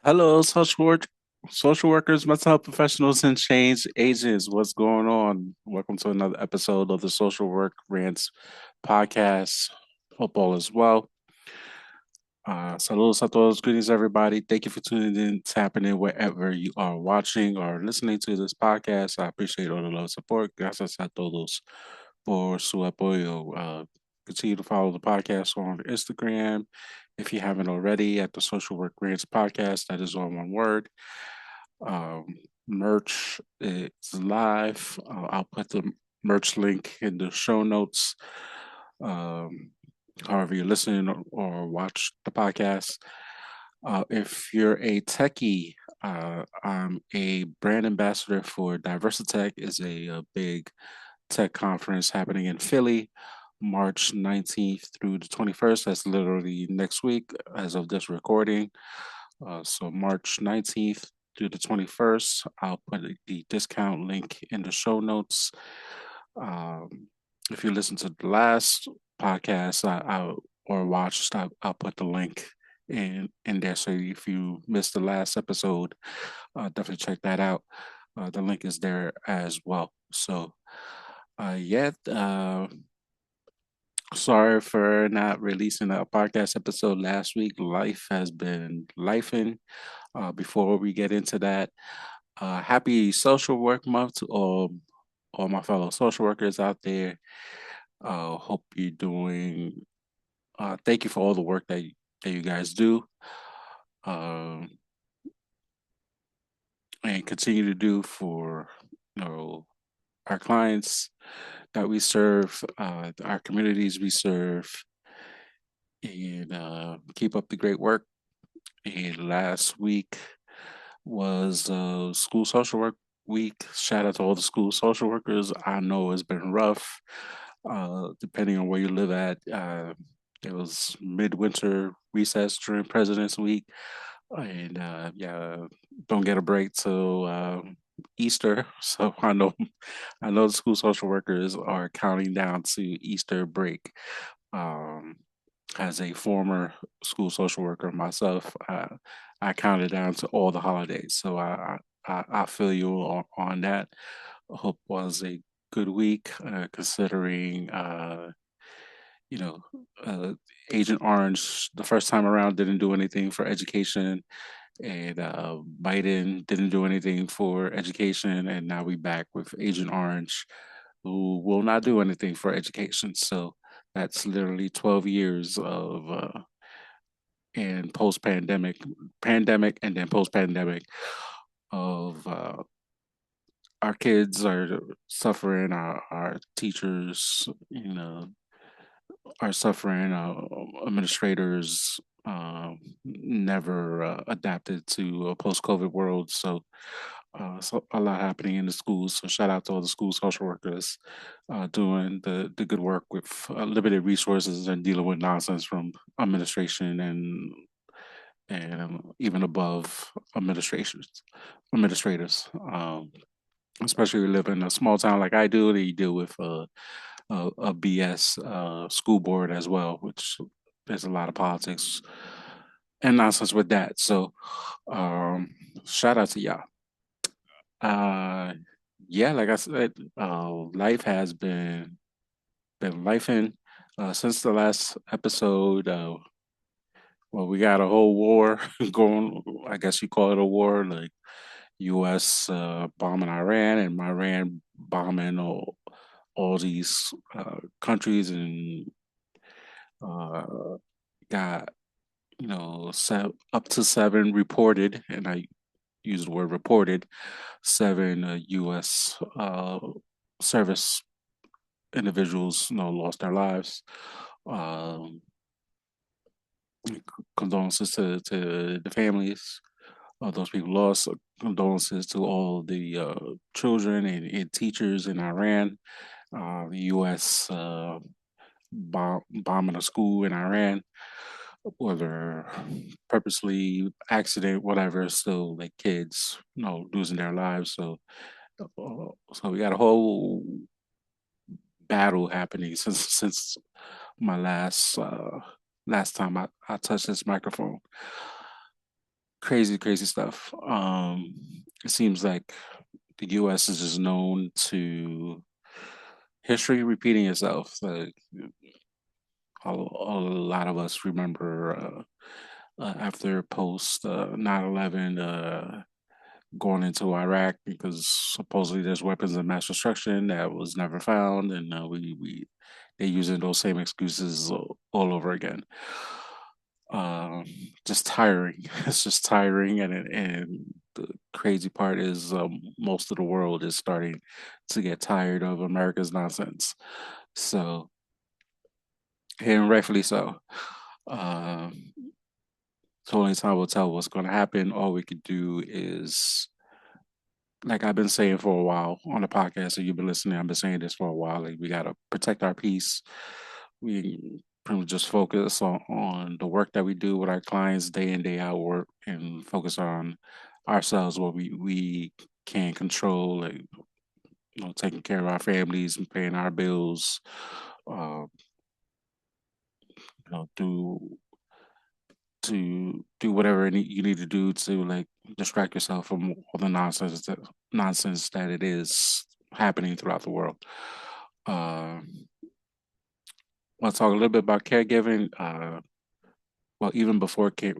Hello, social workers, mental health professionals, and change agents. What's going on? Welcome to another episode of the Social Work Rants podcast. Hope all is well. Saludos a todos, greetings everybody. Thank you for tuning in, tapping in wherever you are watching or listening to this podcast. I appreciate all the love and support. Gracias a todos por su apoyo. Continue to follow the podcast on Instagram if you haven't already at the Social Work Grants Podcast. That is all one word. Um, Merch is live. I'll put the merch link in the show notes. Um, However, you're listening or watch the podcast. If you're a techie, I'm a brand ambassador for Diversitech. Is a big tech conference happening in Philly, March 19th through the 21st. That's literally next week as of this recording. So March 19th through the 21st. I'll put the discount link in the show notes. Um, if you listen to the last podcast or watched, I'll put the link in there. So if you missed the last episode, definitely check that out. The link is there as well. So, yeah, sorry for not releasing a podcast episode last week. Life has been lifing. Before we get into that, happy Social Work Month to all my fellow social workers out there. Hope you're doing. Thank you for all the work that you guys do, um, and continue to do for our clients that we serve, our communities we serve, and keep up the great work. And last week was school social work week. Shout out to all the school social workers. I know it's been rough, depending on where you live at. It was midwinter recess during President's Week, and yeah, don't get a break till Easter. So I know the school social workers are counting down to Easter break. Um, as a former school social worker myself, I counted down to all the holidays. So I feel you on that. I hope it was a good week, considering you know uh, Agent Orange the first time around didn't do anything for education, and Biden didn't do anything for education, and now we back with Agent Orange, who will not do anything for education. So that's literally 12 years of and pandemic, and then post pandemic of our kids are suffering, our teachers, are suffering, administrators never adapted to a post COVID world. So a lot happening in the schools. So shout out to all the school social workers doing the good work with limited resources and dealing with nonsense from administration and even above administrators. Especially if you live in a small town like I do, that you deal with a BS school board as well, which there's a lot of politics and nonsense with that. So um, shout out to y'all. Uh, yeah, like I said, life has been lifing since the last episode. Well, we got a whole war going. I guess you call it a war, like U.S. Bombing Iran and Iran bombing all these countries, and uh, got up to seven reported, and I use the word reported, seven U.S. Service individuals, lost their lives. Um, Condolences to the families of those people lost. Condolences to all the children and teachers in Iran. The U.S. Bombing a school in Iran, whether purposely, accident, whatever. Still, like kids, losing their lives. So we got a whole battle happening since my last time I touched this microphone. crazy, crazy stuff. It seems like the U.S. is just known to history repeating itself. Like a lot of us remember after post 9/11 going into Iraq because supposedly there's weapons of mass destruction that was never found, and we they're using those same excuses all over again. Um, just tiring. It's just tiring, and the crazy part is most of the world is starting to get tired of America's nonsense. So, and rightfully so. Uh, so only time will tell what's going to happen. All we could do is, like I've been saying for a while on the podcast, so you've been listening. I've been saying this for a while. Like we gotta protect our peace. We pretty much just focus on the work that we do with our clients day in day out work, and focus on ourselves, what we can control, like taking care of our families and paying our bills. Uh, do do whatever you need to do to like distract yourself from all the nonsense that it is happening throughout the world. Uh, want to talk a little bit about caregiving. Well, even before care,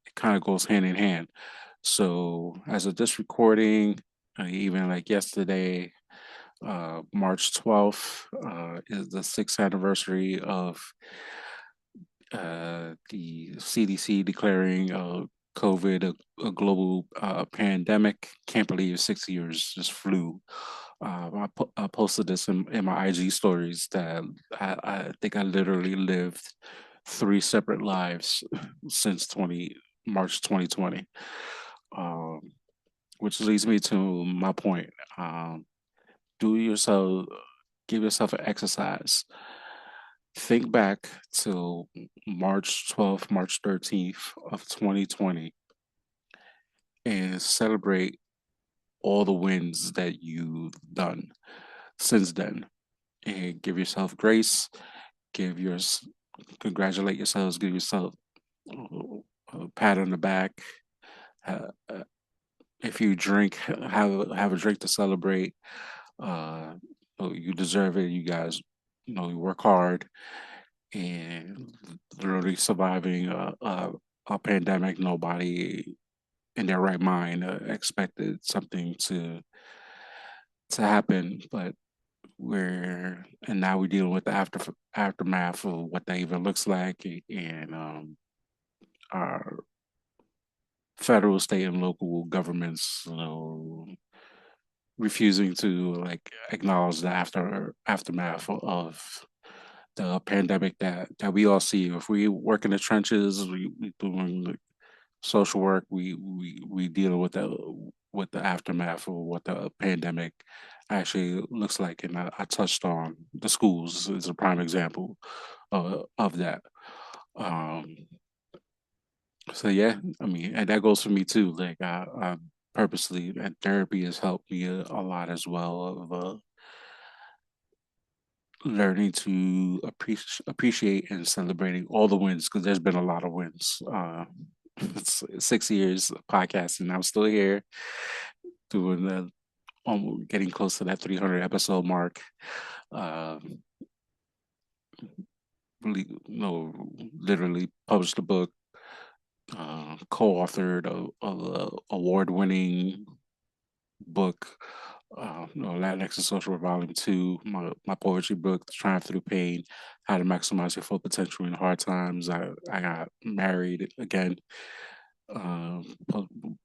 it kind of goes hand in hand. So, as of this recording, even like yesterday, March 12th, is the sixth anniversary of the CDC declaring COVID a global pandemic. Can't believe 6 years just flew. I posted this in my IG stories that I think I literally lived three separate lives since 20 March 2020. Um, which leads me to my point. Do yourself, give yourself an exercise. Think back to March 12th, March 13th of 2020 and celebrate all the wins that you've done since then. And give yourself grace, give your congratulate yourselves, give yourself a pat on the back. Uh, if you drink, have a drink to celebrate. Uh, you deserve it. You guys, you work hard and literally surviving a pandemic. Nobody in their right mind expected something to happen, but and now we're dealing with the aftermath of what that even looks like, and our federal, state, and local governments, refusing to like acknowledge the aftermath of the pandemic that we all see. If we work in the trenches, we doing like social work, we deal with the aftermath of what the pandemic actually looks like. And I touched on the schools as a prime example of that. Um, so yeah, I mean, and that goes for me too. Like I purposely, and therapy has helped me a lot as well of learning to appreciate and celebrating all the wins, because there's been a lot of wins. It's 6 years of podcasting. I'm still here doing the getting close to that 300 episode mark. Uh, really, literally published a book, co-authored a award-winning book, Latinx and Social Volume 2, my poetry book, Triumph Through Pain, How to Maximize Your Full Potential in Hard Times. I got married again, uh,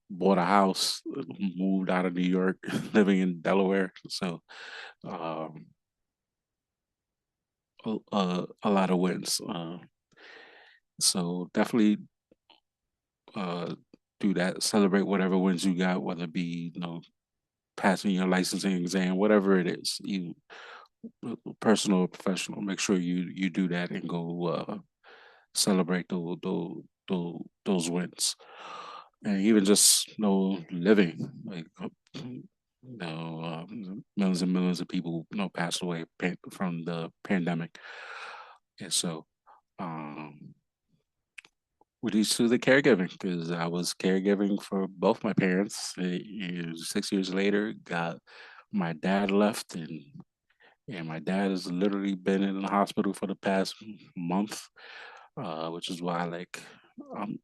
bought a house, moved out of New York, living in Delaware. So, um, a lot of wins. So definitely uh, do that. Celebrate whatever wins you got, whether it be passing your licensing exam, whatever it is, you personal or professional. Make sure you do that and go celebrate those wins, and even just living like millions and millions of people passed away from the pandemic, and so um, Due to the caregiving, because I was caregiving for both my parents. 6 years later, got my dad left, and my dad has literally been in the hospital for the past month, which is why like I'm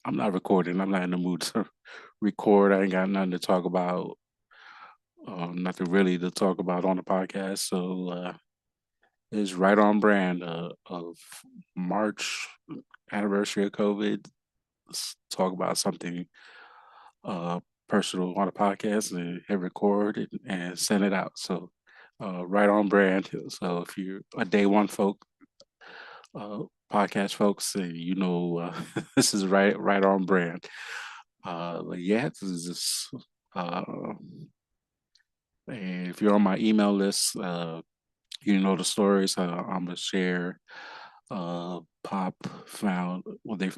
I'm not recording. I'm not in the mood to record. I ain't got nothing to talk about. Nothing really to talk about on the podcast. So it's right on brand of March anniversary of COVID. Let's talk about something uh, personal on a podcast and hit record and send it out. So right on brand. So if you're a day one uh, podcast folks, you know this is right on brand. But yeah, this is just, uh, and if you're on my email list, you know the stories I'm gonna share. Pop found well, they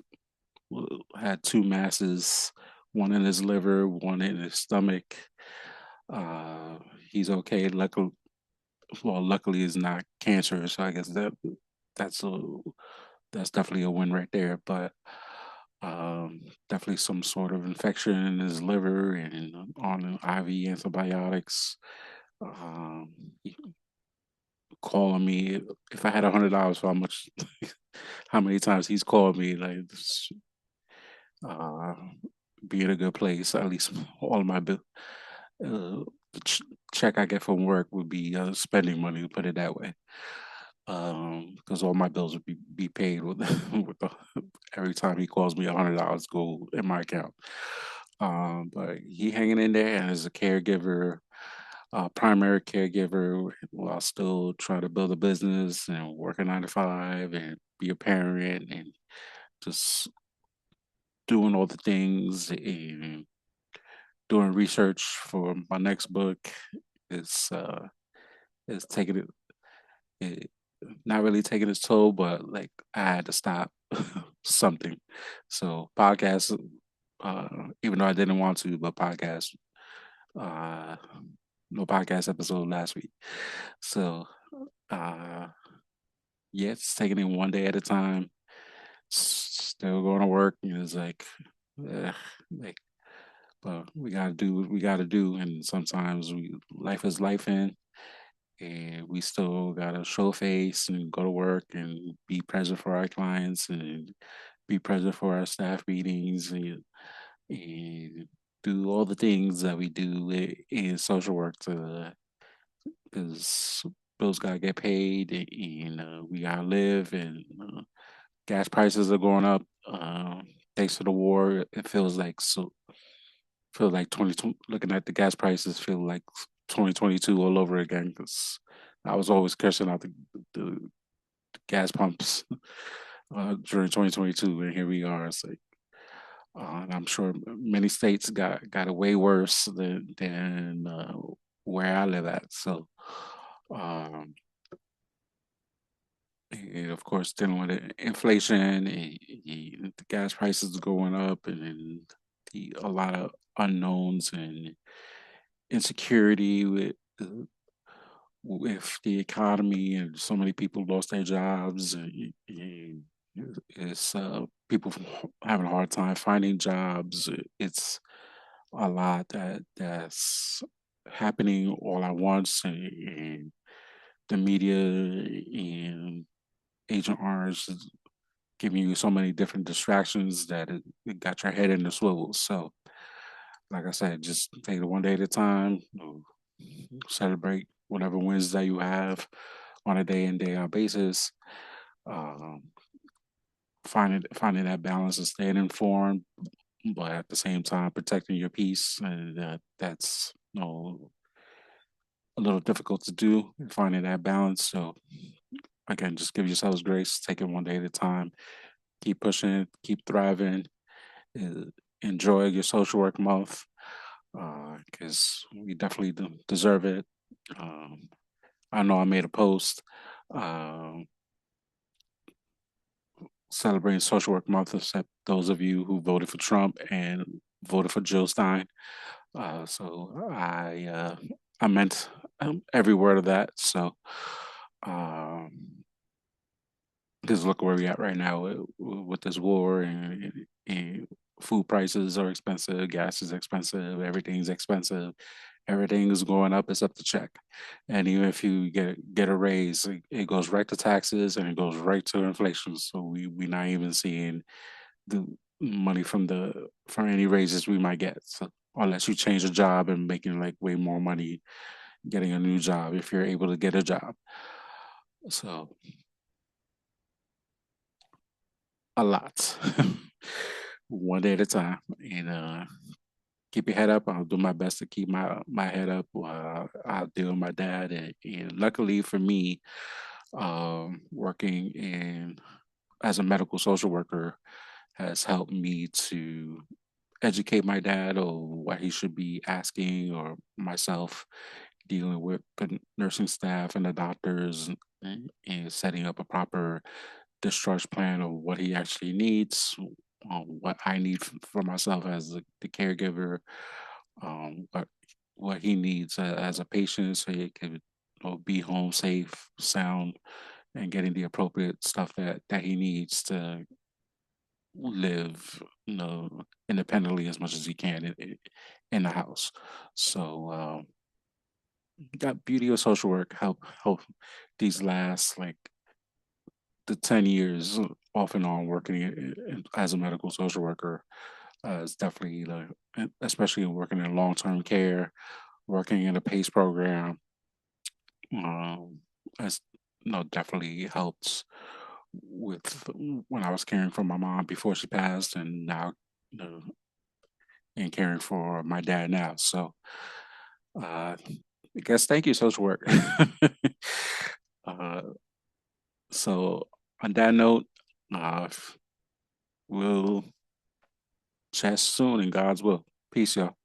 had two masses, one in his liver, one in his stomach. Uh, he's okay. Luckily, it's not cancerous. So I guess that's a that's definitely a win right there. But definitely some sort of infection in his liver and on IV antibiotics. Um, he calling me if I had $100 for how much, how many times he's called me like uh, be in a good place. At least all of my bill, the check I get from work would be spending money. To put it that way, because all my bills would be paid with with every time he calls me $100 go in my account. But he hanging in there and as a caregiver, primary caregiver, while still trying to build a business and work a 9 to 5 and be a parent and just doing all the things and doing research for my next book is taking it not really taking its toll, but like I had to stop something. So podcasts, even though I didn't want to, but podcasts, uh, no podcast episode last week. So uh, yeah, it's taking it one day at a time. Still going to work, and it's uh, like, but we gotta do what we gotta do, and sometimes life is life and we still gotta show face and go to work and be present for our clients and be present for our staff meetings and do all the things that we do in social work to because bills gotta get paid and we gotta live and gas prices are going up. Thanks to the war, it feels like so. Feel like 2020. Looking at the gas prices, feel like 2022 all over again. Because I was always cursing out the gas pumps during 2022, and here we are. It's like, and I'm sure many states got it way worse than where I live at. So, um, and of course, dealing with inflation, the gas prices going up, and a lot of unknowns and insecurity with the economy, and so many people lost their jobs. And it's people having a hard time finding jobs. It's a lot that's happening all at once, and the media and Agent Orange is giving you so many different distractions that it got your head in the swivel. So, like I said, just take it one day at a time. Celebrate whatever wins that you have on a day in day out basis. Um, finding that balance and staying informed, but at the same time protecting your peace, and that's a little difficult to do. Finding that balance. So again, just give yourselves grace. Take it one day at a time. Keep pushing. Keep thriving. Uh, enjoy your social work month because we definitely deserve it. Um, I know I made a post um, celebrating Social Work Month, except those of you who voted for Trump and voted for Jill Stein. So I meant every word of that. So um, Because look where we're at right now with this war, and food prices are expensive, gas is expensive, everything's expensive, everything is going up. It's up to check, and even if you get a raise, it goes right to taxes and it goes right to inflation. So we not even seeing the money from any raises we might get. So unless you change a job and making like way more money getting a new job, if you're able to get a job. So a lot. One day at a time, and keep your head up. I'll do my best to keep my head up. I'll deal with my dad, and luckily for me, working in as a medical social worker has helped me to educate my dad on what he should be asking, or myself dealing with the nursing staff and the doctors, and setting up a proper discharge plan of what he actually needs, what I need for myself as the caregiver, what he needs as a patient, so he can, be home safe, sound, and getting the appropriate stuff that he needs to live, independently as much as he can in the house. So that beauty of social work help these last like the 10 years off and on working as a medical social worker, is definitely especially working in long-term care, working in a PACE program, um, has definitely helped with when I was caring for my mom before she passed, and now, you know, and caring for my dad now. So, I guess thank you, social work. uh, so, on that note, uh, we'll chat soon in God's will. Peace, y'all.